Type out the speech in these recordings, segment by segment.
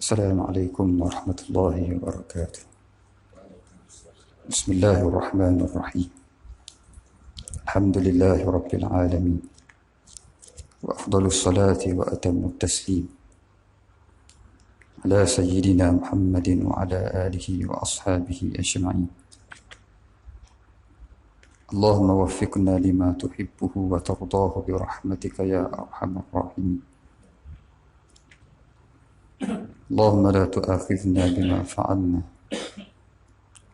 السلام عليكم ورحمة الله وبركاته. بسم الله الرحمن الرحيم. الحمد لله رب العالمين، وأفضل الصلاة وأتم التسليم على سيدنا محمد وعلى آله وأصحابه أجمعين. اللهم وفقنا لما تحبه وترضاه برحمتك يا أرحم الراحمين. اللهم لا تؤاخذنا بما فعلنا،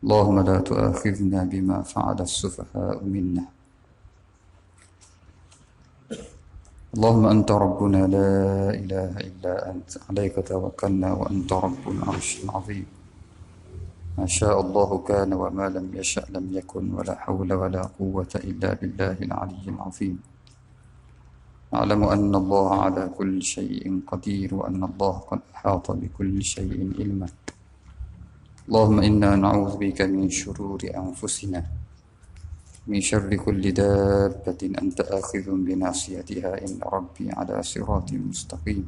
اللهم لا تؤاخذنا بما فعل السفهاء منا. اللهم أنت ربنا لا إله إلا أنت، عليك توكلنا وأنت رب العرش العظيم. ما شاء الله كان وما لم يشأ لم يكن، ولا حول ولا قوة إلا بالله العلي العظيم. أعلم أن الله على كل شيء قدير، وأن الله قد أحاط بكل شيء علما. اللهم إنا نعوذ بك من شرور أنفسنا، من شر كل دابة أنت آخذ بناصيتها، إن ربي على صراط مستقيم.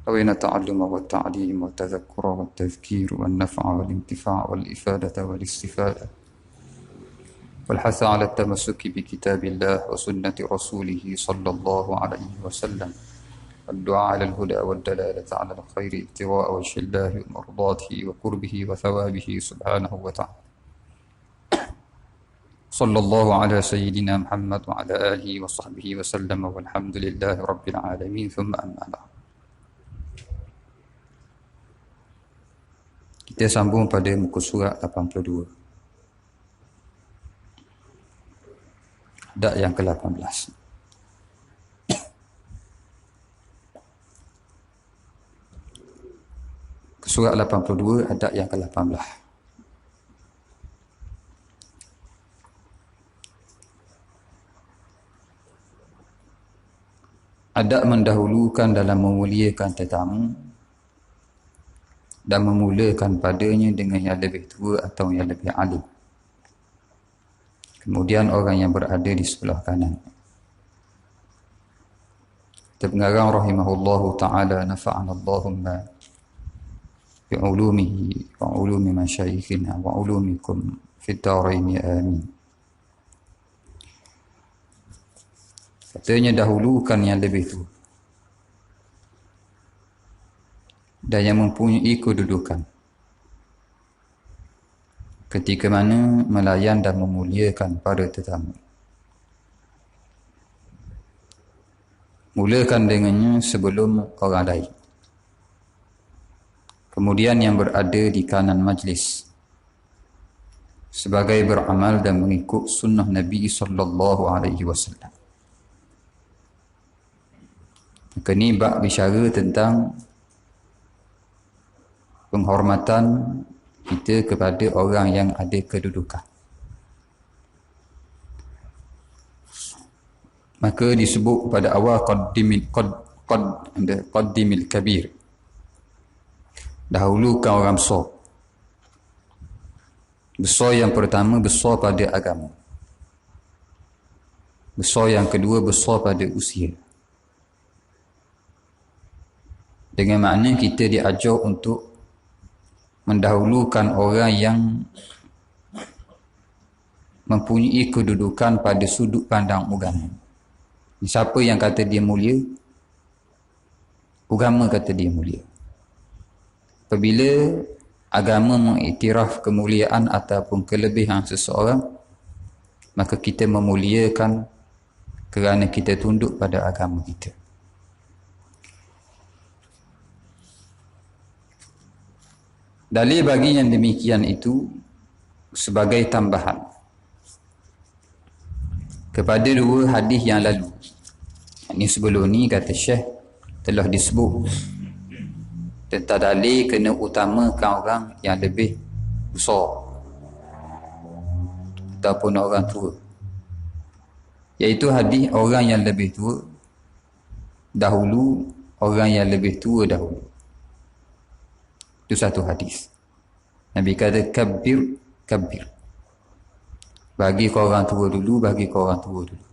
أوين التعلم والتعليم والتذكر والتذكير والنفع والانتفاع والإفادة والاستفادة، والحث على التمسك بكتاب الله وسنة رسوله صلى الله عليه وسلم، الدعاء على الهدى والدلالة على الخير، ابتغاء وجه الله ومرضاته وقربه وثوابه سبحانه وتعالى. صلى الله على سيدنا محمد وعلى آله وصحبه وسلم، والحمد لله رب العالمين. ثم أما بعد. Kita sambung pada muka surat 82. Adat yang ke-18. Surat 82, adat yang ke-18. Adat mendahulukan dalam memuliakan tetamu dan memulakan padanya dengan yang lebih tua atau yang lebih alim. Kemudian orang yang berada di sebelah kanan. Pengarang rahimahullahu ta'ala, nafa'ana Allahumma bi'ulumihi wa ulumi masyayikhina wa ulumikum fid daraini amin. Katanya dahulukan yang lebih tua dan yang mempunyai kedudukan ketika mana melayan dan memuliakan para tetamu. Mulakan dengannya sebelum orang lain. Kemudian yang berada di kanan majlis sebagai beramal dan mengikut sunnah Nabi sallallahu alaihi wasallam. Maka ni bab bicara tentang penghormatan kita kepada orang yang ada kedudukan. Maka disebut pada awal qaddimil kabir, dahulukan orang besar. Besar yang pertama, besar pada agama. Besar yang kedua, besar pada usia. Dengan makna kita diajar untuk mendahulukan orang yang mempunyai kedudukan pada sudut pandang agama. Siapa yang kata dia mulia? Agama kata dia mulia. Apabila agama mengiktiraf kemuliaan ataupun kelebihan seseorang, maka kita memuliakan kerana kita tunduk pada agama kita. Dalil bagi yang demikian itu sebagai tambahan kepada dua hadis yang lalu. Ini sebelum ni kata Syekh telah disebut tentang dalil kena utamakan orang yang lebih besar ataupun orang tua, iaitu hadis orang yang lebih tua dahulu, orang yang lebih tua dahulu. Itu satu hadis. Nabi kata kabir, kabir. Bagi kau orang tua dulu, bagi kau orang tua dulu.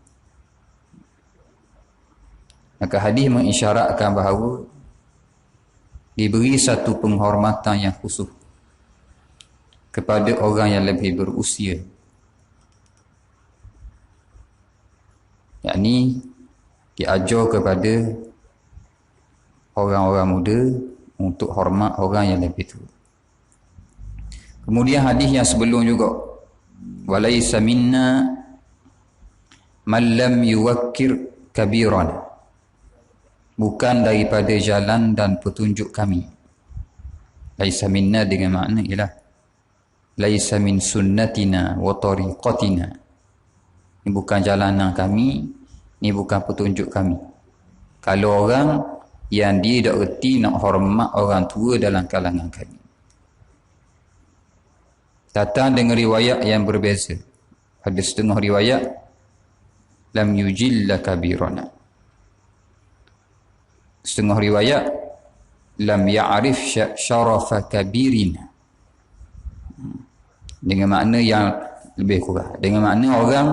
Maka hadis mengisyaratkan bahawa diberi satu penghormatan yang khusus kepada orang yang lebih berusia, yakni diajar kepada orang-orang muda untuk hormat orang yang lebih tua. Kemudian hadis yang sebelum juga, walaisa minna man lam yuwakkir kabirana, bukan daripada jalan dan petunjuk kami. Laisa minna dengan makna ialah laisa min sunnatina wa tariqatina, ini bukan jalanan kami, ini bukan petunjuk kami. Kalau orang yang dia tak erti nak hormat orang tua dalam kalangan kami, datang dengan riwayat yang berbeza. Ada setengah riwayat lam yujilla kabirana, setengah riwayat lam ya'rif syarafa kabirina, dengan makna yang lebih kurang, dengan makna orang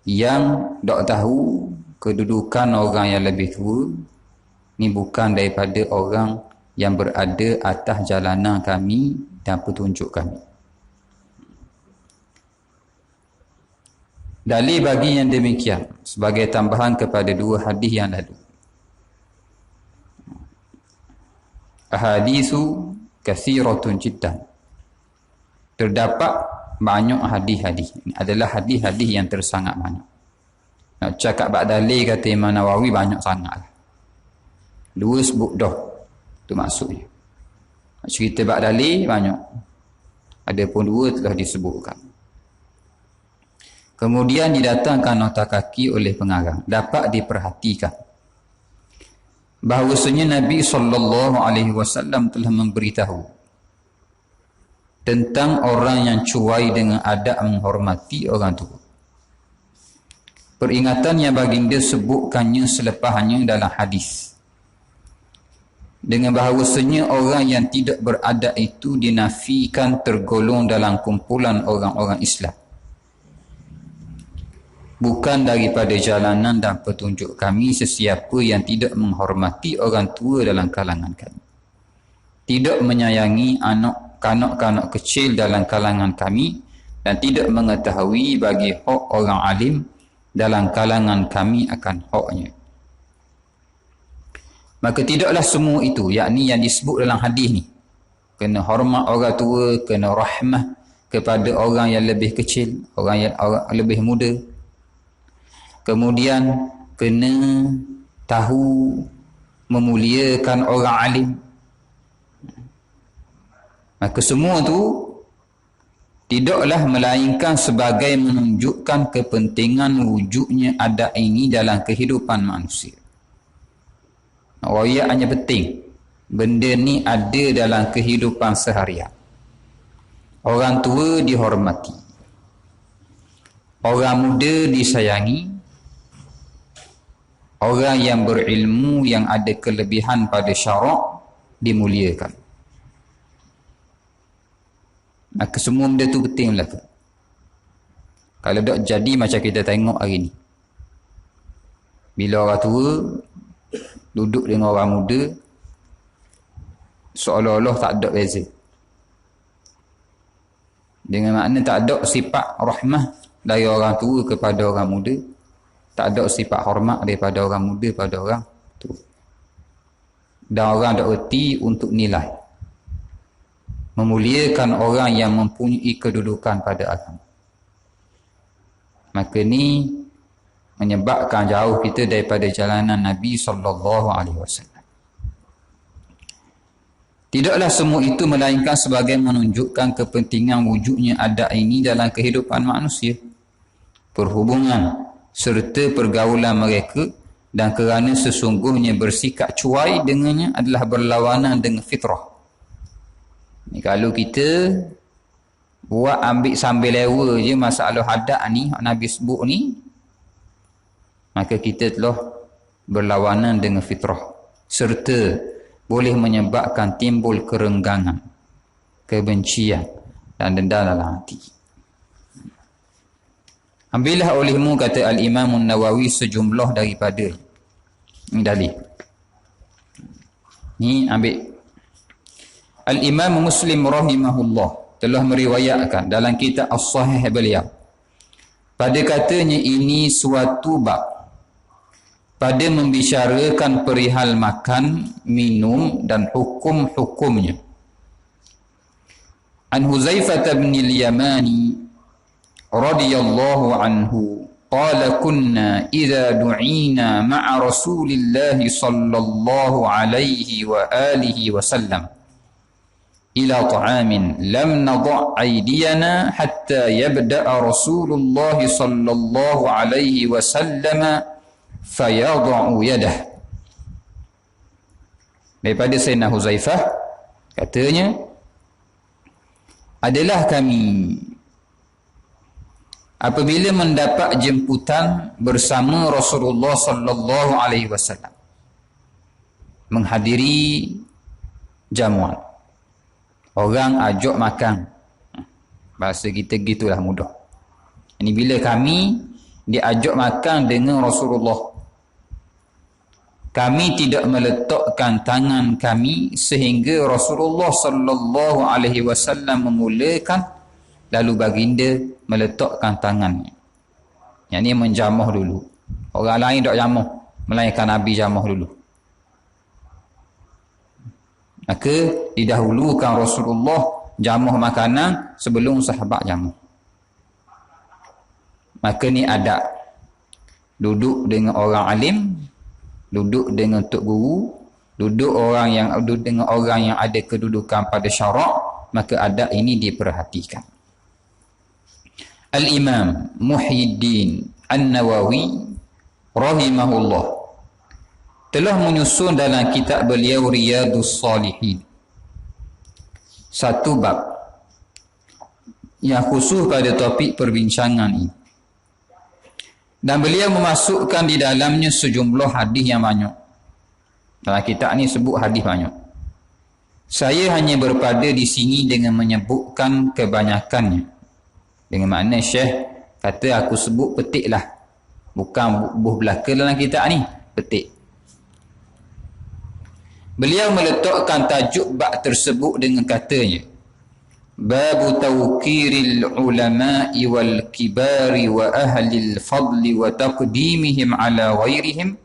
yang tak tahu kedudukan orang yang lebih tua ni bukan daripada orang yang berada atas jalanan kami dan petunjuk kami. Dalil bagi yang demikian sebagai tambahan kepada dua hadis yang lalu, ahaditsu kathiratun jiddan, terdapat banyak hadis-hadis. Ini adalah hadis-hadis yang tersangat banyak. Nak cakap bab dalil kata Imam Nawawi banyak sangat. Dua sebut dah, tu maksudnya. Nak cerita bab dalil banyak, ada pun dua telah disebutkan. Kemudian didatangkan nota kaki oleh pengarang. Dapat diperhatikan bahawasanya Nabi SAW telah memberitahu tentang orang yang cuai dengan adab menghormati orang tua. Peringatan yang baginda sebutkannya selepasnya dalam hadis, dengan bahawasanya orang yang tidak beradab itu dinafikan tergolong dalam kumpulan orang-orang Islam, bukan daripada jalanan dan petunjuk kami sesiapa yang tidak menghormati orang tua dalam kalangan kami, tidak menyayangi kanak-kanak kecil dalam kalangan kami, dan tidak mengetahui bagi hak orang alim dalam kalangan kami akan haknya. Maka tidaklah semua itu, yakni yang disebut dalam hadis ni, kena hormat orang tua, kena rahmah kepada orang yang lebih kecil, orang yang lebih muda, kemudian kena tahu memuliakan orang alim. Maka semua tu tidaklah melainkan sebagai menunjukkan kepentingan wujudnya adab ini dalam kehidupan manusia. Royak hanya penting benda ni ada dalam kehidupan seharian. Orang tua dihormati, orang muda disayangi, orang yang berilmu yang ada kelebihan pada syarak dimuliakan. Maka semua benda tu penting lah. Kalau tak jadi macam kita tengok hari ni, bila orang tua duduk dengan orang muda, seolah-olah tak ada beza. Dengan makna tak ada sifat rahmah dari orang tua kepada orang muda, tak ada sifat hormat daripada orang muda pada orang tua. Dan orang tak erti untuk nilai, memuliakan orang yang mempunyai kedudukan pada agama. Maka ni menyebabkan jauh kita daripada jalanan Nabi SAW. Tidaklah semua itu melainkan sebagai menunjukkan kepentingan wujudnya adab ini dalam kehidupan manusia, perhubungan serta pergaulan mereka, dan kerana sesungguhnya bersikap cuai dengannya adalah berlawanan dengan fitrah. Ni kalau kita buat ambil sambil lewa je masalah hadap ni, Nabi sebut ni, maka kita telah berlawanan dengan fitrah, serta boleh menyebabkan timbul kerenggangan, kebencian dan dendam dalam hati. Ambillah olehmu, kata Al-Imam Nawawi, sejumlah daripada ni dalil. Ni ambil Al-Imam Muslim rahimahullah telah meriwayatkan dalam kitab As-Sahih beliau, pada katanya ini suatu bab pada membicarakan perihal makan, minum dan hukum-hukumnya. An Huzaifah bin al-Yamani radhiyallahu anhu qala kunna idza du'ina ma'a Rasulillah sallallahu alaihi wa alihi wa sallam ila ta'amin lam nadha' aydiyana hatta yabda'a Rasulullah sallallahu alaihi wa sallam fayadha'u yadah. Daripada Sayyidina Huzaifah katanya, adalah kami apabila mendapat jemputan bersama Rasulullah sallallahu alaihi wasallam menghadiri jamuan, orang ajak makan, bahasa kita gitulah mudah. Ini bila kami diajak makan dengan Rasulullah, kami tidak meletakkan tangan kami sehingga Rasulullah sallallahu alaihi wasallam memulakan, lalu baginda meletakkan tangannya. Yang ni menjamuh dulu. Orang lain tak jamuh, melainkan Nabi jamuh dulu. Maka didahulukan Rasulullah jamuh makanan sebelum sahabat jamuh. Maka ni adab. Duduk dengan orang alim, duduk dengan tok guru, duduk dengan orang yang ada kedudukan pada syarak, maka adab ini diperhatikan. Al-Imam Muhyiddin An-Nawawi rahimahullah telah menyusun dalam kitab beliau Riyadhus Salihin satu bab yang khusus pada topik perbincangan ini, dan beliau memasukkan di dalamnya sejumlah hadis yang banyak. Dalam kitab ni sebut hadis banyak. Saya hanya berpada di sini dengan menyebutkan kebanyakannya. Dengan makna Syekh kata aku sebut petiklah. Bukan buh belaka dalam kitab ni, petik. Beliau meletakkan tajuk bab tersebut dengan katanya, Babu tawqiril ulama'i wal kibari wa ahlil fadli wa taqdimihim ala ghairihim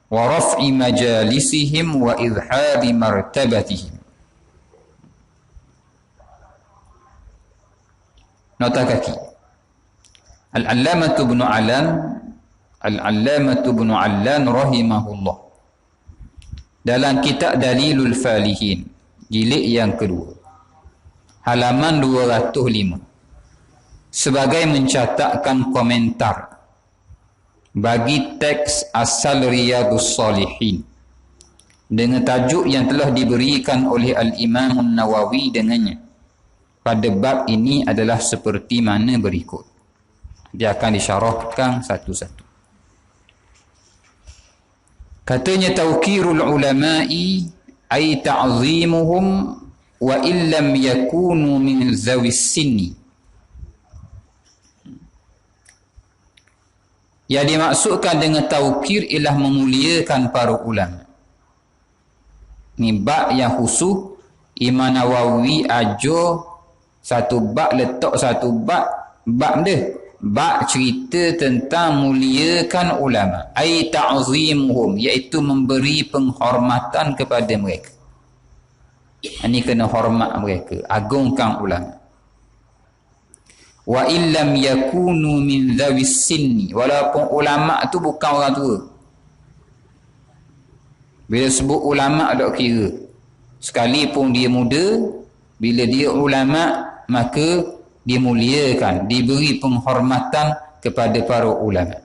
wa raf'i majalisihim wa idhabi martabatihim. Nota kaki. Al-Allamah Ibn Allan rahimahullah dalam kitab Dalilul Falihin jilid yang kedua halaman 205 sebagai mencatatkan komentar bagi teks asal Riyadhus Salihin dengan tajuk yang telah diberikan oleh Al-Imam An-Nawawi dengannya pada bab ini adalah seperti mana berikut. Dia akan disyarahkan satu-satu. Katanya tawqirul ulama'i ay ta'zimuhum wa illam yakunu min zawis sinni. Yang dimaksudkan dengan tawqir ialah memuliakan para ulama. Ni bab yang khusus Imam Nawawi ajar satu bab, letak satu bab dia. Bab cerita tentang muliakan ulama. Ai ta'zimuhum, iaitu memberi penghormatan kepada mereka. Ini kena hormat mereka, agungkan ulama. Wa illam yakunu min dhawis sinni, walaupun ulama tu bukan orang tua. Bila sebut ulama tak kira. Sekalipun dia muda, bila dia ulama, maka dimuliakan, diberi penghormatan kepada para ulama.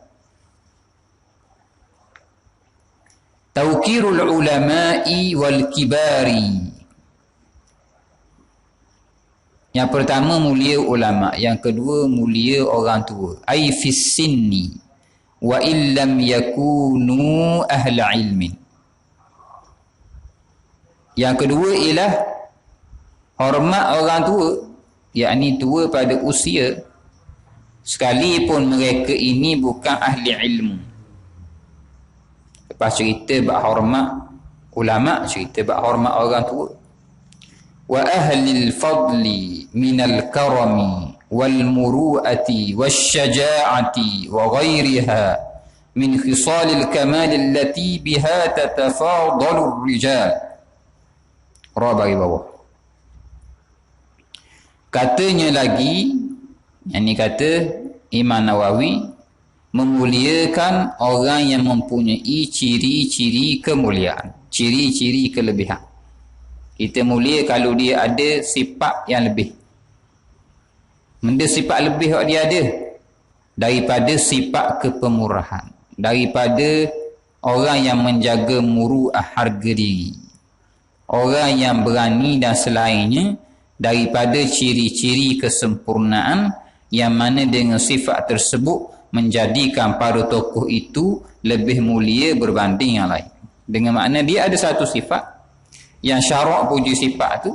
Tawqirul ulama'i wal kibari. Yang pertama mulia ulama, yang kedua mulia orang tua. Ai fis sinni wa illam yakunu ahla ilmin. Yang kedua ialah hormat orang tua, yakni tua pada usia, sekalipun mereka ini bukan ahli ilmu. Lepas cerita bab hormat ulama, cerita bab hormat orang tua. wa ahli al-fadli min al-karami wal muru'ati wasyaja'ati wa ghairiha min khisalil kamal allati biha tatafadalu ar-rijal. Bagi bawah. Katanya lagi, yang ni kata Imam Nawawi, memuliakan orang yang mempunyai ciri-ciri kemuliaan, ciri-ciri kelebihan. Kita mulia kalau dia ada sifat yang lebih. Benda sifat lebih yang dia ada daripada sifat kepemurahan, daripada orang yang menjaga muru'ah harga diri, orang yang berani dan selainnya, daripada ciri-ciri kesempurnaan yang mana dengan sifat tersebut menjadikan para tokoh itu lebih mulia berbanding yang lain. Dengan makna dia ada satu sifat yang syarak puji sifat tu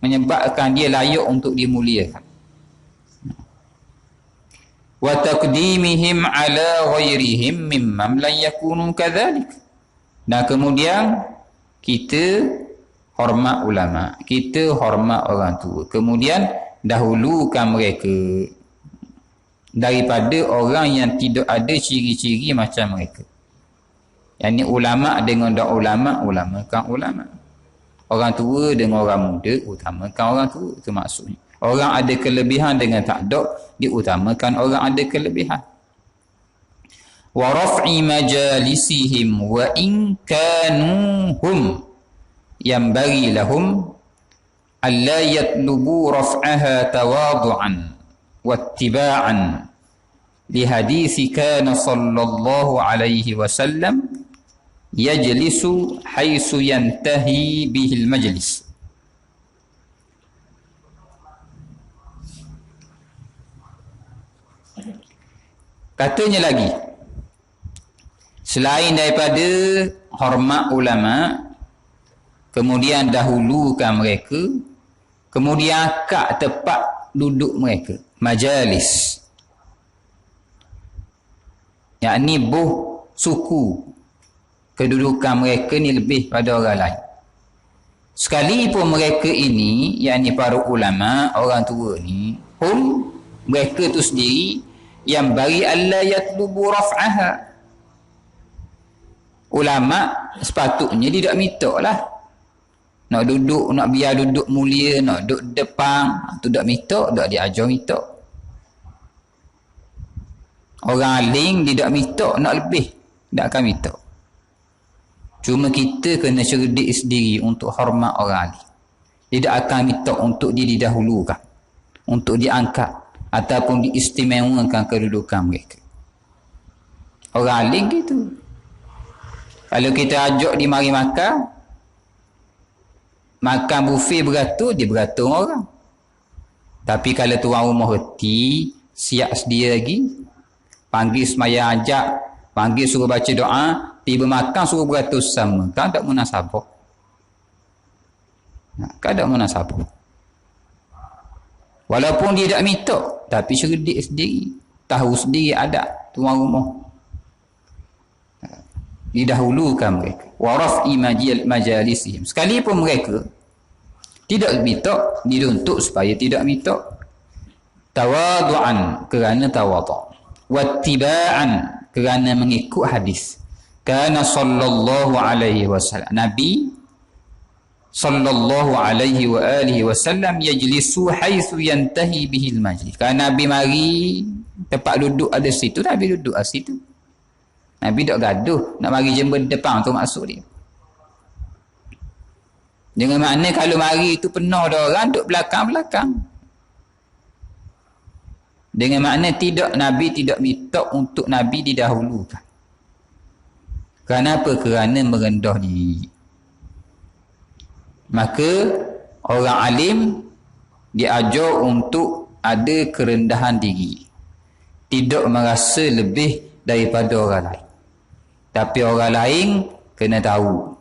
menyebabkan dia layak untuk dimuliakan. Wa taqdimihim ala ghairihim mimman la yakunu kadzalik. Dan kemudian kita hormat ulama, kita hormat orang tua, kemudian dahulukan mereka daripada orang yang tidak ada ciri-ciri macam mereka. Yang ni ulama dengan tak ulama, ulamakan ulama. Orang tua dengan orang muda, utamakan orang tua. Itu maksudnya. Orang ada kelebihan dengan tak ada, diutamakan orang ada kelebihan. Wa raf'i majalisihim wa in kanu hum yanbaghi lahum alla yatlubu raf'aha tawadu'an wattiba'an li hadithi kana sallallahu alaihi wasallam yajlisu haitsu yantahi bihil majlis. Katanya lagi, selain daripada hormat ulama, kemudian dahulukan mereka, kemudian akak tempat duduk mereka, majalis, yakni buh suku, kedudukan mereka ni lebih pada orang lain. Sekalipun mereka ini, yakni para ulama, orang tua ni, mereka tu sendiri yang bagi Allah yatlubu raf'aha. Ulama sepatutnya dia tak minta lah nak duduk, nak biar duduk mulia, nak duduk depan, tu tak minta, tak diajar minta. Orang alim dia tak minta nak lebih, tak akan minta. Cuma kita kena cerdik sendiri untuk hormat orang alim. Dia tak akan minta untuk dia didahulukan, untuk diangkat ataupun diistimewakan kedudukan mereka. Orang alim gitu. Kalau kita ajak dia mari makan buffet beratur, dia beratur orang. Tapi kalau tuan rumah reti, siap sedia lagi, panggil semayang ajak, panggil suruh baca doa, tiba makan suruh beratur sama, kan tak munasabah. Kan tak munasabah. Walaupun dia tak minta, tapi cerdik sendiri, tahu sendiri adat tuan rumah. Didahulukan mereka. Wa raf'i majalisihim. Sekalipun mereka tidak minta, dituntut supaya tidak minta. Tawadu'an, kerana tawadhu'. Wattiba'an, kerana mengikut hadis. Kana sallallahu alaihi wasallam, Nabi sallallahu alaihi wa alihi wasallam yajlisu haitsu yantahi bihil majlis. Kalau Nabi mari tempat duduk ada situ, Nabi duduk di situ. Nabi tak gaduh nak mari jember depan, tu maksud dia. Dengan makna kalau mari itu penuh ada orang, duduk belakang-belakang. Dengan makna tidak, Nabi tidak minta untuk Nabi didahulukan. Kenapa? Kerana merendah diri. Maka orang alim diajar untuk ada kerendahan diri, tidak merasa lebih daripada orang lain. Tapi orang lain kena tahu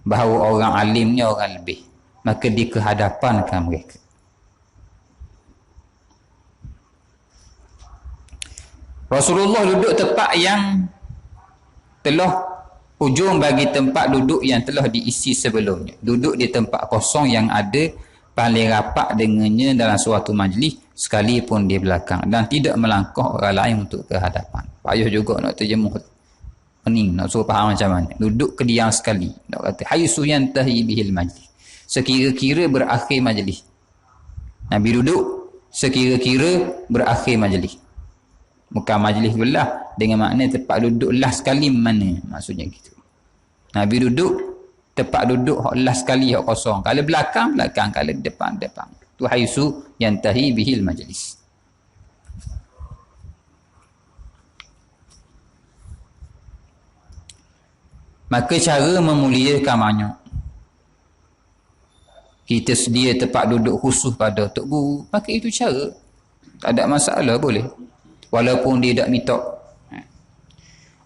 bahawa orang alim ni orang lebih, maka dikehadapankan mereka. Rasulullah duduk tempat yang telah ujung bagi tempat duduk yang telah diisi sebelumnya. Duduk di tempat kosong yang ada paling rapat dengannya dalam suatu majlis sekalipun di belakang, dan tidak melangkah orang lain untuk ke hadapan. Payah juga nak terjemuh pening, nak suruh faham macam mana. Duduk kediam sekali, nak kata haisu yantahi bihil majlis, sekira-kira berakhir majlis. Nabi duduk sekira-kira berakhir majlis, bukan majlis belah dengan makna tempat duduk last sekali mana, maksudnya gitu. Nabi duduk tempat duduk hak last sekali, hak kosong. Kalau belakang, kalau depan. Tu haisu yantahi bihil majlis. Maka cara memuliakan banyak. Kita sedia tempat duduk khusus pada Tok Guru, maka itu cara. Tak ada masalah, boleh. Walaupun dia tak minta.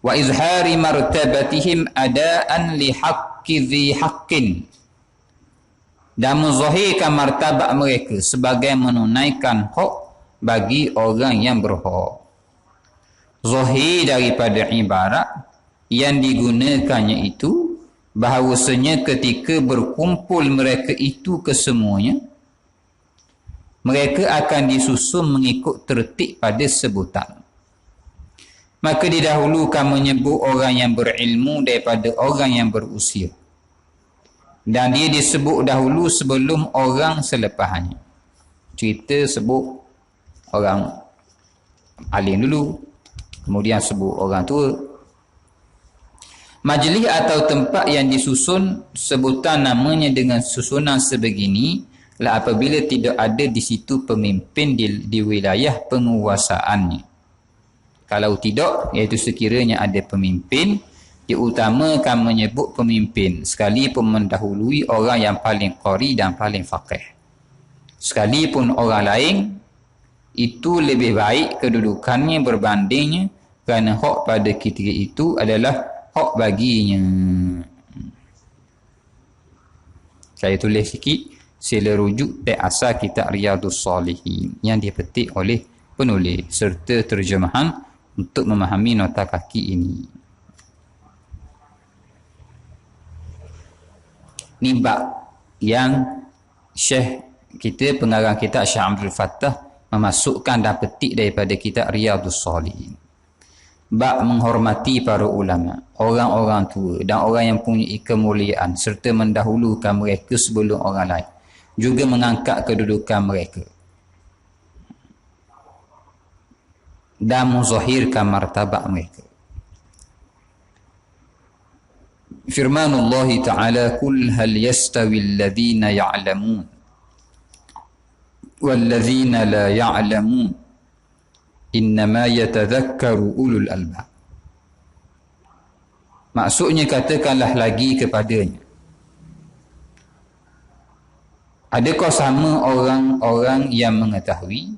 Wa izhari martabatihim adaan li haqqi dhi haqqin, dan menzahirkan martabat mereka sebagai menunaikan hak bagi orang yang berhak. Zahir daripada ibarat yang digunakannya itu bahawasanya ketika berkumpul mereka itu kesemuanya, mereka akan disusun mengikut tertib pada sebutan. Maka didahulukan menyebut orang yang berilmu daripada orang yang berusia, dan dia disebut dahulu sebelum orang selepasnya. Cerita sebut orang alim dulu, kemudian sebut orang tua. Majlis atau tempat yang disusun sebutan namanya dengan susunan sebegini lah apabila tidak ada di situ pemimpin di wilayah penguasaannya. Kalau tidak, iaitu sekiranya ada pemimpin, diutamakan menyebut pemimpin sekalipun mendahului orang yang paling qari dan paling faqih. Sekalipun orang lain, itu lebih baik kedudukannya berbandingnya, kerana hak pada ketika itu adalah hak baginya. Saya tulis sikit, sila rujuk teks asal kitab Riyadhus Shalihin yang dipetik oleh penulis serta terjemahan untuk memahami nota kaki ini. Ni bab yang Syekh kita, pengarang kitab Syekh Abdul Fattah, memasukkan dan petik daripada kitab Riyadhus Shalihin. Bab menghormati para ulama, orang-orang tua dan orang yang punya kemuliaan, serta mendahulukan mereka sebelum orang lain, juga mengangkat kedudukan mereka dan menzahirkan martabat mereka. Firmanullah Ta'ala, Qul hal yastawi alladhina ya'lamun walladhina la ya'lamun innama yatadhakkaru ulul albab. Maksudnya, katakanlah lagi kepadanya, adakah sama orang-orang yang mengetahui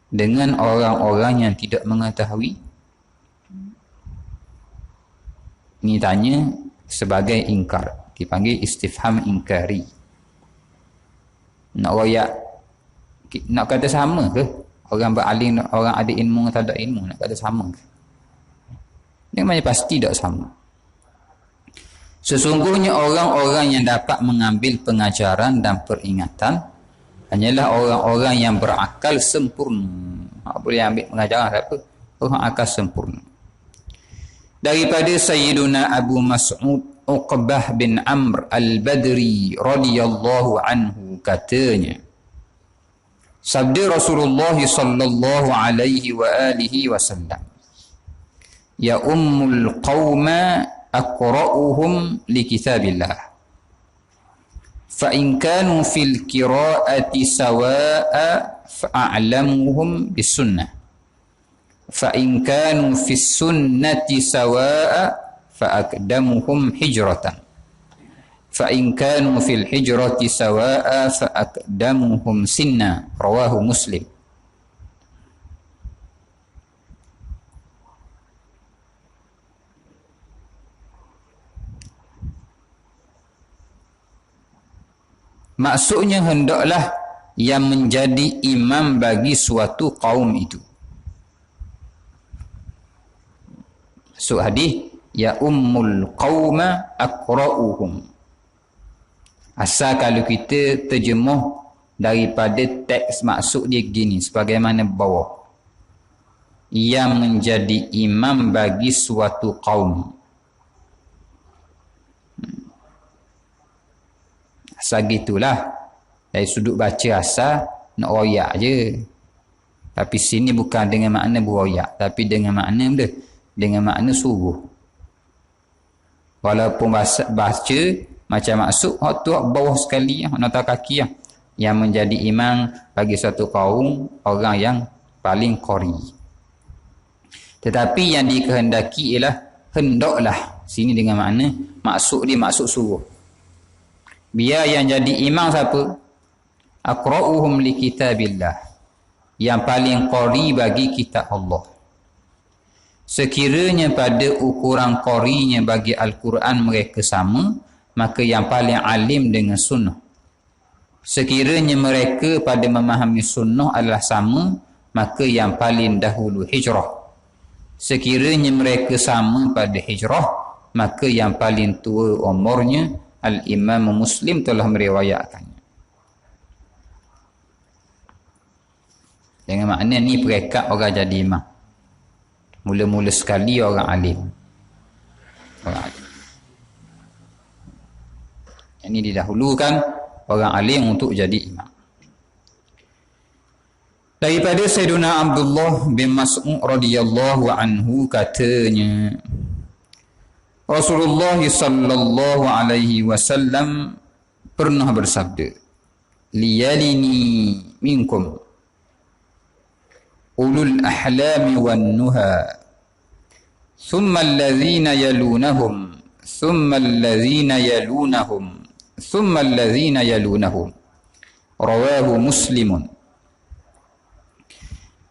dengan orang-orang yang tidak mengetahui? Ini tanya sebagai ingkar, dipanggil istifham ingkari. Nak royak, nak kata sama ke? Orang beralim, orang ada ilmu atau tak ada ilmu, nak kata sama ke? Ini macam pasti tak sama. Sesungguhnya orang-orang yang dapat mengambil pengajaran dan peringatan hanyalah orang-orang yang berakal sempurna. Boleh ambil pengajaran siapa? Orang akal sempurna. Daripada Sayyiduna Abu Mas'ud Uqbah bin Amr al-Badri radhiyallahu anhu, katanya, sabda Rasulullah sallallahu alaihi wa alihi wasallam, ya ummul qawma aqra'uhum li kitabillah فإن كانوا في القراءة سواء فأعلمهم بالسنة فإن كانوا في السنة سواء فأقدمهم هجرة فإن كانوا في الهجرة سواء فأقدمهم سنا. رواه مسلم. Maksudnya, hendaklah yang menjadi imam bagi suatu kaum itu. Maksud hadis, ya ummul qawma aqra'uhum. Asal kalau kita terjemuh daripada teks maksud dia gini, sebagaimana bawah. Yang menjadi imam bagi suatu kaum. Asal gitulah. Dari sudut baca asal, nak royak je. Tapi sini bukan dengan makna beroyak, tapi dengan makna apa? Dengan makna suruh. Walaupun baca macam maksud, tu bawah sekali, nota kaki yang menjadi imam bagi suatu kaum, orang yang paling qari. Tetapi yang dikehendaki ialah hendaklah, sini dengan makna maksud dia maksud suruh. Biar yang jadi imam siapa? Aqra'uhum li kitabillah, yang paling qari bagi kitab Allah. Sekiranya pada ukuran qarinya bagi Al-Quran mereka sama, maka yang paling alim dengan sunnah. Sekiranya mereka pada memahami sunnah adalah sama, maka yang paling dahulu hijrah. Sekiranya mereka sama pada hijrah, maka yang paling tua umurnya Al-Imam Muslim telah meriwayatkannya. Dengan makna ni perekat orang jadi imam. Mula-mula sekali orang alim. Orang alim. Ini didahulukan orang alim untuk jadi imam. Daripada Sayyiduna Abdullah bin Mas'ud radhiyallahu anhu katanya, Rasulullah sallallahu alaihi wasallam pernah bersabda, liyalini minkum ulul ahlami wan nuha, thumma alladhina yalunahum, thumma alladhina yalunahum, thumma alladhina yalunahum. Rawahu Muslimun.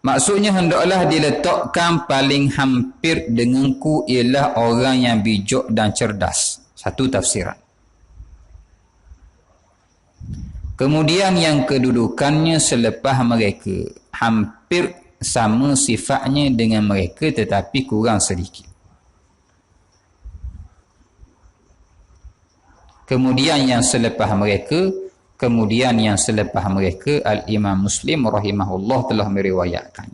Maksudnya hendaklah diletakkan paling hampir denganku ialah orang yang bijak dan cerdas. Satu tafsiran. Kemudian yang kedudukannya selepas mereka, hampir sama sifatnya dengan mereka tetapi kurang sedikit. Kemudian yang selepas mereka, kemudian yang selepas mereka, Al-Imam Muslim rahimahullah telah meriwayatkan.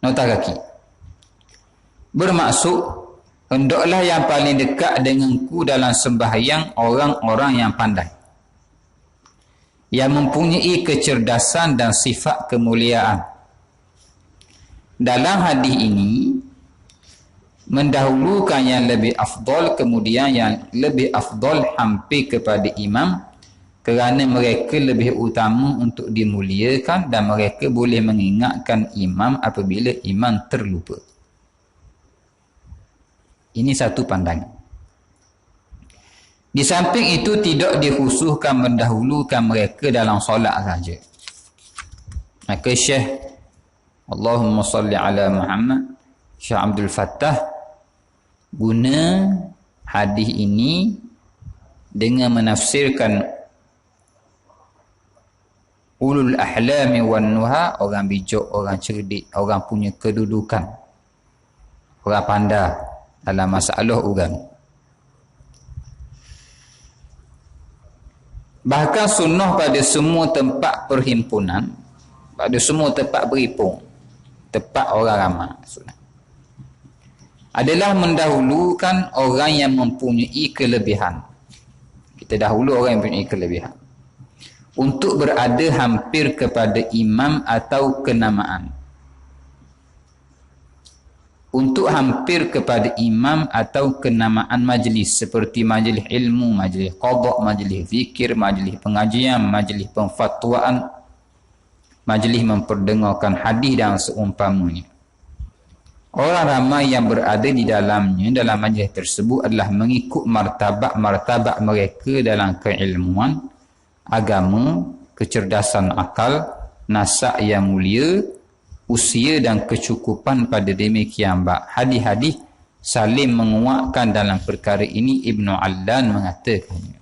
Nota kaki. Bermaksud, hendaklah yang paling dekat denganku dalam sembahyang orang-orang yang pandai, yang mempunyai kecerdasan dan sifat kemuliaan. Dalam hadis ini mendahulukan yang lebih afdal, kemudian yang lebih afdal hampir kepada imam, kerana mereka lebih utama untuk dimuliakan dan mereka boleh mengingatkan imam apabila imam terlupa. Ini satu pandangan. Di samping itu tidak dikhususkan mendahulukan mereka dalam solat saja. Maka Syekh Allahumma salli ala Muhammad, Syekh Abdul Fattah guna hadis ini dengan menafsirkan ulul ahlami wan nuha, orang bijak, orang cerdik, orang punya kedudukan, orang pandai dalam masalah agama. Bahkan sunnah pada semua tempat perhimpunan, pada semua tempat berhimpun, tempat orang ramai, sunnah adalah mendahulukan orang yang mempunyai kelebihan. Kita dahulu orang yang mempunyai kelebihan untuk berada hampir kepada imam atau kenamaan. Untuk hampir kepada imam atau kenamaan majlis seperti majlis ilmu, majlis qada, majlis zikir, majlis pengajian, majlis pemfatwaan, majlis memperdengarkan hadis dan seumpamanya. Orang ramai yang berada di dalamnya, dalam majlis tersebut adalah mengikut martabat-martabat mereka dalam keilmuan, agama, kecerdasan akal, nasab yang mulia, usia dan kecukupan pada demikian bab. Hadis-hadis saling menguatkan dalam perkara ini. Ibnu Allan mengatakannya.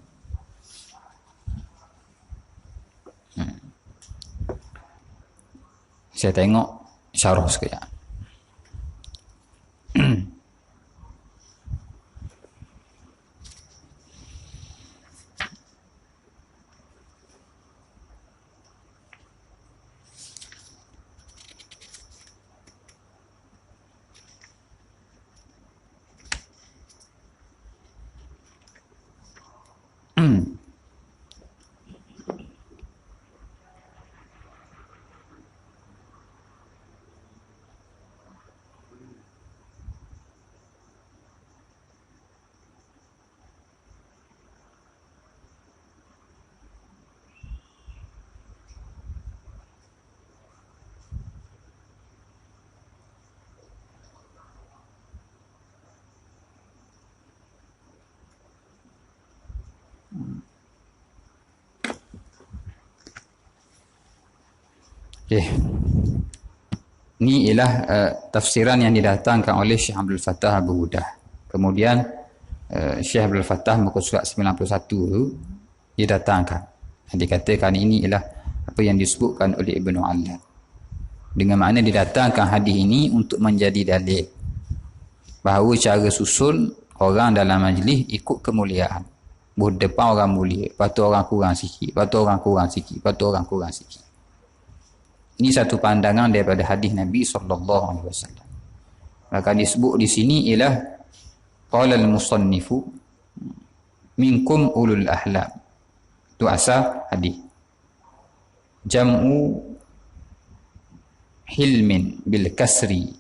Saya tengok syarah sekejap. Okey. Ini ialah tafsiran yang didatangkan oleh Syekh Abdul Fattah Abu Hudah. Kemudian Syekh Abdul Fattah muka surat 91 tu didatangkan. Yang dikatakan ini ialah apa yang disebutkan oleh Ibnu Allad. Dengan makna didatangkan hadis ini untuk menjadi dalil bahawa cara susun orang dalam majlis ikut kemuliaan. Depan orang mulia, lepas tu orang kurang sikit, lepas tu orang kurang sikit, lepas tu orang kurang sikit. Ini satu pandangan daripada hadis Nabi SAW. Maka disebut di sini ialah qala al-musannifu minkum ulul ahlam. Itu asal hadis. Jam'u hilmin bil kasri.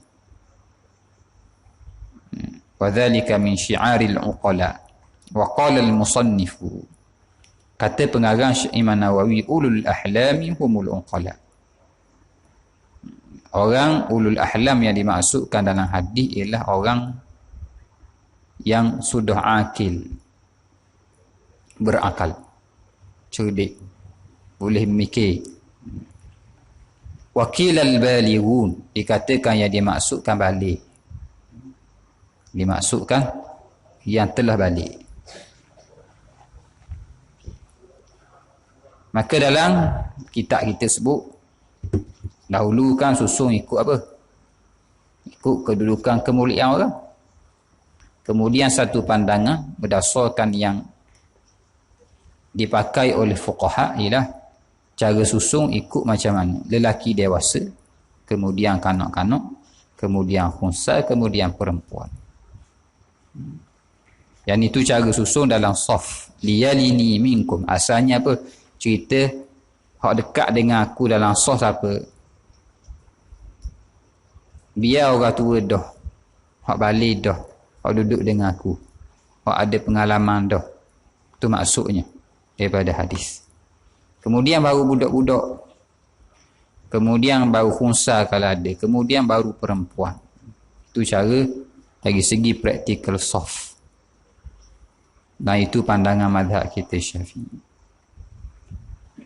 Wa dhalika min syi'aril uqala. Wa qala al-musannifu. Kata pengarang Syekh Imam Nawawi, ulul ahlami humul uqala. Orang ulul ahlam yang dimaksudkan dalam hadis ialah orang yang sudah akil, berakal, cerdik, boleh memikir. Wakil al-balighun, dikatakan yang dimaksudkan balik, dimaksudkan yang telah balik. Maka dalam kitab kita sebut dahulu kan susun ikut apa? Ikut kedudukan kemuliaan orang. Kemudian satu pandangan berdasarkan yang dipakai oleh fuqaha ialah cara susun ikut macam mana. Lelaki dewasa, kemudian kanak-kanak, kemudian khunsa, kemudian perempuan. Yang itu cara susun dalam saf. Liyalini minkum. Asalnya apa? Cerita hak dekat dengan aku dalam saf apa? Biar orang tua dah, hak balik dah, hak duduk dengan aku, hak ada pengalaman dah. Itu maksudnya daripada hadis. Kemudian baru budak-budak, kemudian baru khunsa kalau ada, kemudian baru perempuan. Itu cara dari segi praktikal soft. Nah itu pandangan mazhab kita Syafi'i.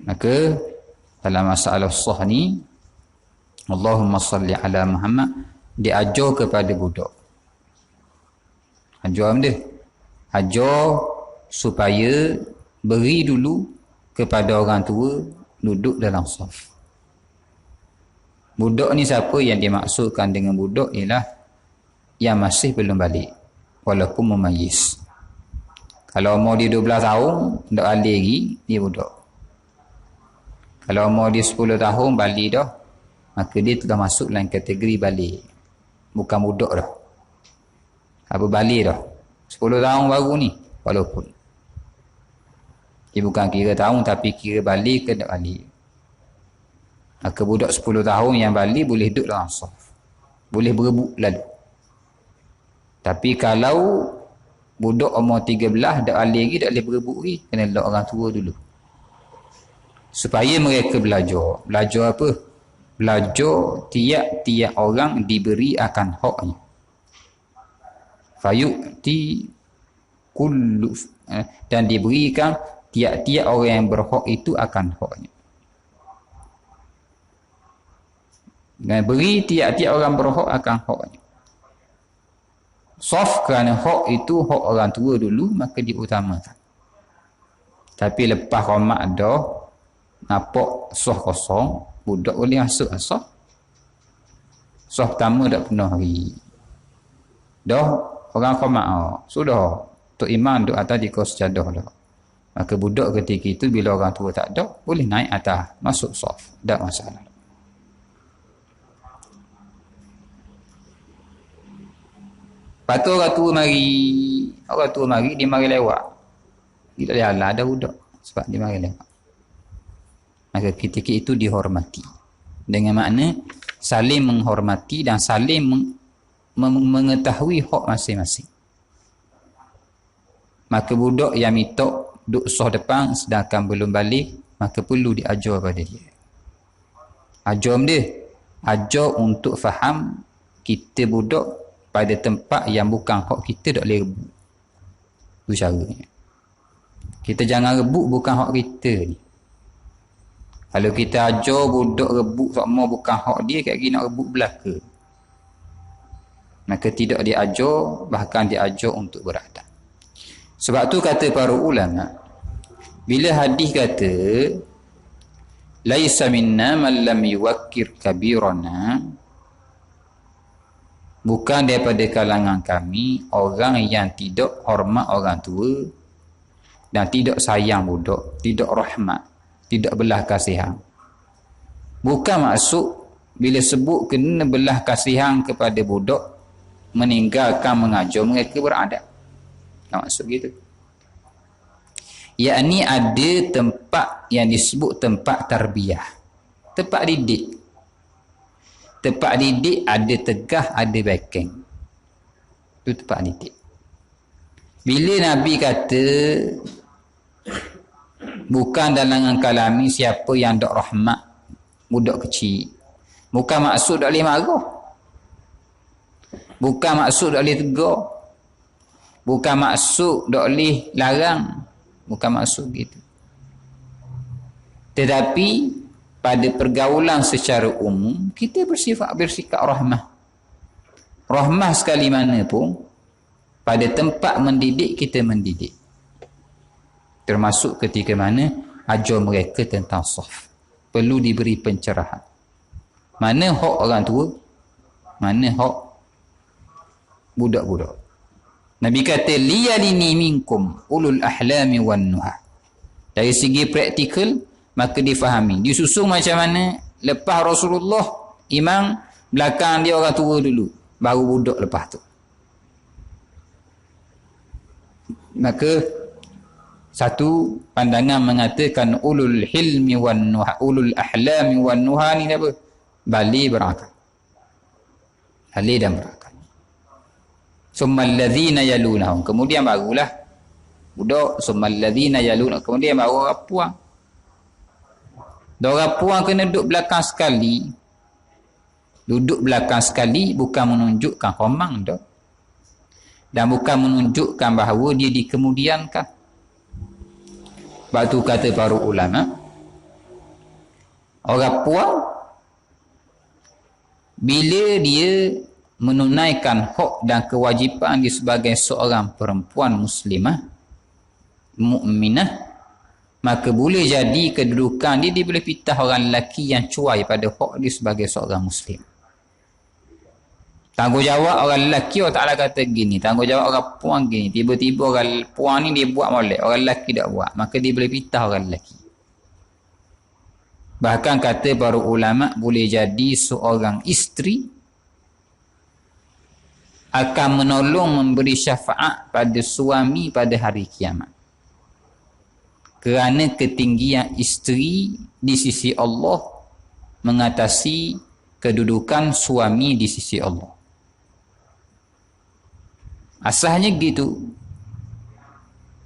Maka dalam masalah sah ni, Allahumma salli ala Muhammad, diajar kepada budak. Ajar benda? Ajar supaya beri dulu kepada orang tua duduk dalam saf. Budak ni siapa yang dimaksudkan dengan budak ialah yang masih belum balik, walaupun memayis. Kalau umur dia 12 tahun, tak balik lagi, dia budak. Kalau umur dia 10 tahun, balik dah, maka dia telah masuk dalam kategori balik. Bukan budak dah. Apa balik dah. 10 tahun baru ni. Walaupun. Dia bukan kira tahun tapi kira balik ke tak balik. Maka budak 10 tahun yang balik boleh duduk dalam saf. Boleh berebut lalu. Tapi kalau budak umur 13 tak balik lagi, tak boleh berebut lagi. Kena lock orang tua dulu. Supaya mereka belajar. Belajar apa? Belajar tiap-tiap orang diberi akan haknya. Fayu'ti kullu, dan diberikan tiap-tiap orang yang berhak itu akan haknya. Dan beri tiap-tiap orang berhak akan haknya. Saf kerana hak itu hak orang tua dulu, maka diutamakan. Tapi lepas qomat dah, nampak saf kosong, budak boleh masuk saf. Saf pertama tak penuh hari. Dah orang qomat sudah Tok Imam duduk atas di kos sejadah dah. Maka budak ketika itu bila orang tua tak ada, boleh naik atas masuk saf, tak masalah. Lepas tu orang tua mari dia mari lewat. Tidak boleh halal ada budak sebab dia mari lewat. Maka ketika itu dihormati dengan makna saling menghormati dan saling mengetahui hak masing-masing. Maka budak yang mitok duduk soh depan sedangkan belum balik, maka perlu diajar pada dia. Ajar dia. Ajar untuk faham kita budak pada tempat yang bukan hak kita tak boleh rebut. Itu caranya. Kita jangan rebut bukan hak kita ni. Kalau kita ajar budak rebut semua bukan hak dia, kat gini nak rebut belaka. Maka tidak diajar, bahkan diajar untuk beradab. Sebab tu kata para ulama, bila hadis kata laisa minna man lam yuwakkir kabirana, bukan daripada kalangan kami orang yang tidak hormat orang tua dan tidak sayang budak, tidak rahmat, tidak belah kasihan. Bukan maksud bila sebut kena belah kasihan kepada budak meninggalkan mengajar mereka beradab. Tak maksud gitu. Yakni ada tempat yang disebut tempat tarbiyah, tempat didik. Tempat didik ada tegah, ada backing. Itu tempat didik. Bila Nabi kata bukan dalam kalami siapa yang tak rahmat budak kecil, bukan maksud tak boleh marah, bukan maksud tak boleh tegur, bukan maksud tak boleh larang, bukan maksud gitu. Tetapi pada pergaulan secara umum kita bersikap rahmah. Rahmah sekali mana pun pada tempat mendidik kita mendidik. Termasuk ketika mana ajar mereka tentang saf. Perlu diberi pencerahan. Mana hak orang tua, mana hak budak-budak. Nabi kata liyalini minkum ulul ahlami wan nuha. Dari segi praktikal maka difahami. Disusun macam mana? Lepas Rasulullah, imam belakang dia orang tua dulu, baru budak lepas tu. Maka satu pandangan mengatakan ulul hilmi wan nuha, ulul ahlami wan nuha ni apa? Balik berakal. Balik dan berakal. Summal ladzina yalunahum, kemudian barulah budak, summal ladzina yalunahum, kemudian baru orang puang. Orang puang kena duduk belakang sekali. Duduk belakang sekali bukan menunjukkan hormat dah. Dan bukan menunjukkan bahawa dia dikemudiankan. Sebab tu kata para ulama, orang puang bila dia menunaikan hak dan kewajipan dia sebagai seorang perempuan muslimah, mukminah, maka boleh jadi kedudukan dia boleh pitah orang lelaki yang cuai pada hak dia sebagai seorang muslim. Tanggungjawab orang lelaki, Allah Ta'ala kata gini, tanggungjawab orang puan gini, tiba-tiba orang puan ni dia buat molek, orang lelaki tak buat, maka dia boleh pitah orang lelaki. Bahkan kata para ulama boleh jadi seorang isteri akan menolong memberi syafaat pada suami pada hari kiamat. Kerana ketinggian isteri di sisi Allah mengatasi kedudukan suami di sisi Allah. Asalnya gitu.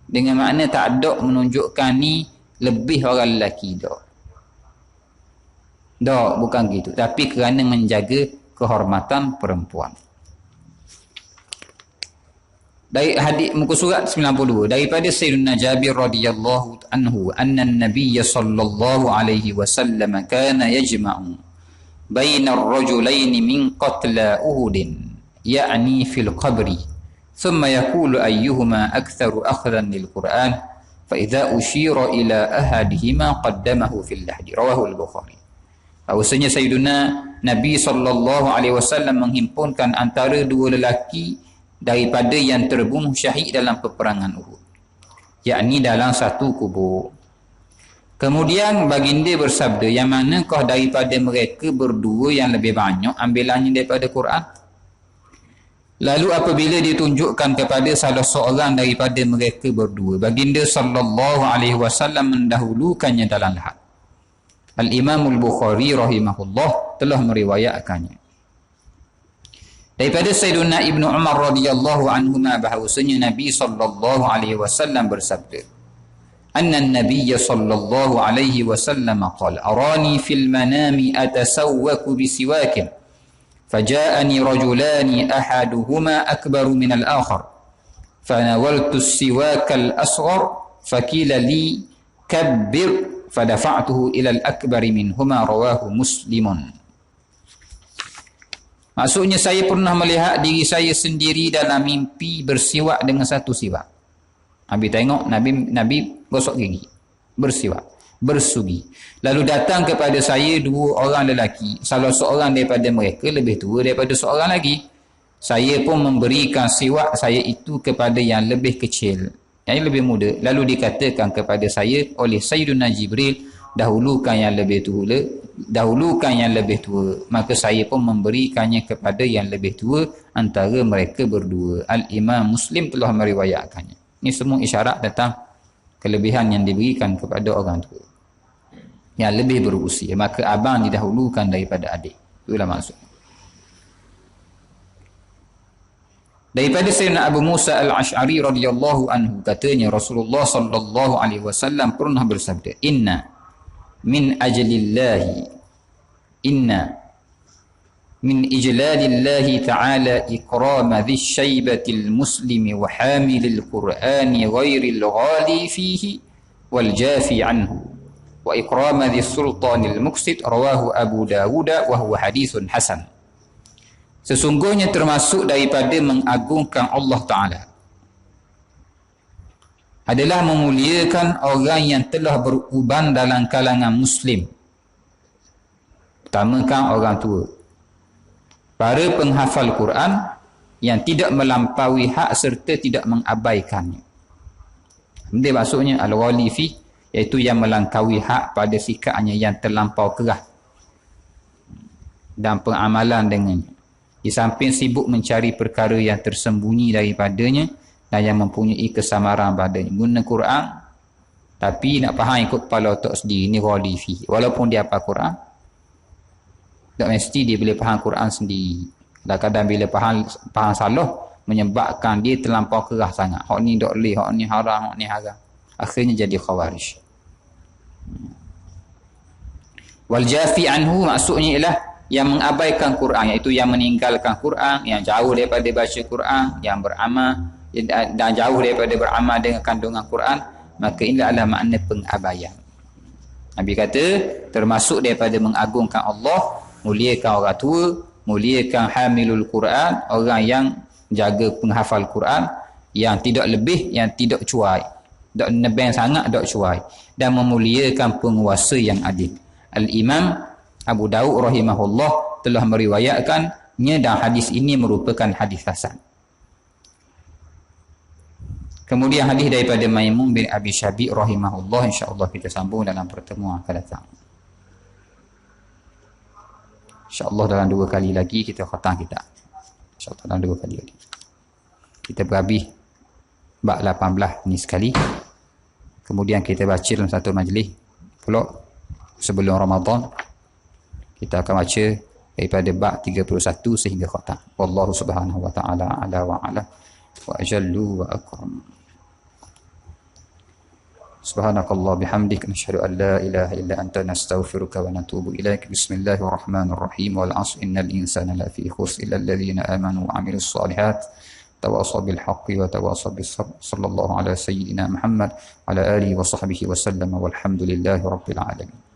Dengan makna tak ada menunjukkan ni lebih orang lelaki dah. Dah, bukan gitu. Tapi kerana menjaga kehormatan perempuan. Dari hadis muka surat 92 daripada Sayyidina Jabir radhiyallahu anhu anna an-nabiy sallallahu alaihi wasallam kana yajma'u baina ar-rajulaini min qatla Uhud ya'ni fil qabri thumma yaqulu ayyuhuma aktharu akhdan lil Qur'an fa idza ushira ila ahadihima qaddamahu fil lahdi rawahu al-Bukhari. Bahawasanya Sayyidina Nabi sallallahu alaihi wasallam menghimpunkan antara dua lelaki daripada yang terbunuh syahid dalam peperangan Uhud, yakni dalam satu kubur. Kemudian baginda bersabda, yang manakah daripada mereka berdua yang lebih banyak ambilannya daripada Quran? Lalu apabila ditunjukkan kepada salah seorang daripada mereka berdua, baginda sallallahu alaihi wasallam mendahulukannya dalam lahad. Al-Imam Al-Bukhari rahimahullah telah meriwayatkannya daripada Sayyidina Ibnu Umar radhiyallahu anhuma bahawasanya Nabi sallallahu alaihi wasallam bersabda, anna an-nabiy sallallahu alaihi wasallam qala arani fil manami atasawwaku bisiwakin faja'ani rajulani ahaduhuma akbaru min al-akhar fanawaltu as-siwaka al-asghar fakila li kabbir fadafa'tuhu ila al-akbari minhuma rawahu Muslimun. Maksudnya saya pernah melihat diri saya sendiri dalam mimpi bersiwak dengan satu siwak. Nabi tengok Nabi gosok gigi, bersiwak, bersugi. Lalu datang kepada saya dua orang lelaki, salah seorang daripada mereka lebih tua daripada seorang lagi. Saya pun memberikan siwak saya itu kepada yang lebih kecil, yang lebih muda. Lalu dikatakan kepada saya oleh Sayyidina Jibril, dahulukan yang lebih tua, maka saya pun memberikannya kepada yang lebih tua antara mereka berdua. Al-Imam Muslim telah meriwayatkannya. Ini semua isyarat tentang kelebihan yang diberikan kepada orang tua yang lebih berusia, maka abang didahulukan daripada adik. Itulah maksud. Daripada Sayyidina Abu Musa Al-Ash'ari radhiyallahu anhu, katanya Rasulullah sallallahu alaihi wasallam pernah bersabda, inna min ijlalillahi ta'ala ikrama dhis syaibatil muslimi wa hamilil qur'ani ghairil ghali fihi wal jafi anhu wa ikrama dhis sultanil muqsit, rawahu Abu Dawud wa huwa hadithun hasan. Sesungguhnya termasuk daripada mengagungkan Allah Ta'ala adalah memuliakan orang yang telah beruban dalam kalangan Muslim. Pertamakan orang tua, para penghafal Quran yang tidak melampaui hak serta tidak mengabaikannya. Ini maksudnya al-ghali fi, iaitu yang melampaui hak pada sikapnya yang terlampau kerah dan pengamalan dengannya. Di samping sibuk mencari perkara yang tersembunyi daripadanya dan yang mempunyai kesamaran padanya. Guna Quran tapi nak faham ikut kepala otak sendiri, ni ghali fi. Walaupun dia hafal Quran, tak mesti dia boleh faham Quran sendiri. Kadang-kadang bila faham salah menyebabkan dia terlampau kerah sangat. Hak ni tak boleh, hak ni haram, hak ni haram. Akhirnya jadi khawarij. Wal jafi anhu maksudnya ialah yang mengabaikan Quran, iaitu yang meninggalkan Quran, yang jauh daripada baca Quran, yang beramal dan jauh daripada beramal dengan kandungan Quran, maka ini adalah makna pengabaian. Nabi kata termasuk daripada mengagungkan Allah, muliakan orang tua, muliakan hamilul Quran, orang yang jaga penghafal Quran, yang tidak lebih, yang tidak cuai, tak nebeng sangat, tak cuai, dan memuliakan penguasa yang adil. Al-Imam Abu Dawud rahimahullah telah meriwayatkannya dan hadis ini merupakan hadis hasan. Kemudian hadis daripada Maimun bin Abi Syabi' rahimahullah, insya-Allah kita sambung dalam pertemuan akan datang. InsyaAllah dalam 2 kali lagi kita khatam kitab. InsyaAllah dalam 2 kali lagi. Kita berhabis bab 18 ni sekali. Kemudian kita baca dalam satu majlis pula sebelum Ramadan. Kita akan baca daripada bab 31 sehingga khatam. Wallahu subhanahu wa ta'ala ala wa ala wa ajallu wa akram. Subhanakallah bihamdik nashhadu an la ilaha illa anta nastaghfiruka wa natubu ilaik. Bismillahirrahmanirrahim. Wal 'asr innal insana lafi khusr illa alladhina amanu wa 'amilus solihat tawasaw bil haqqi wa tawasaw bis sabr. Sallallahu ala sayyidina Muhammad wa ala alihi wa sahbihi wa sallam walhamdulillahi rabbil alamin.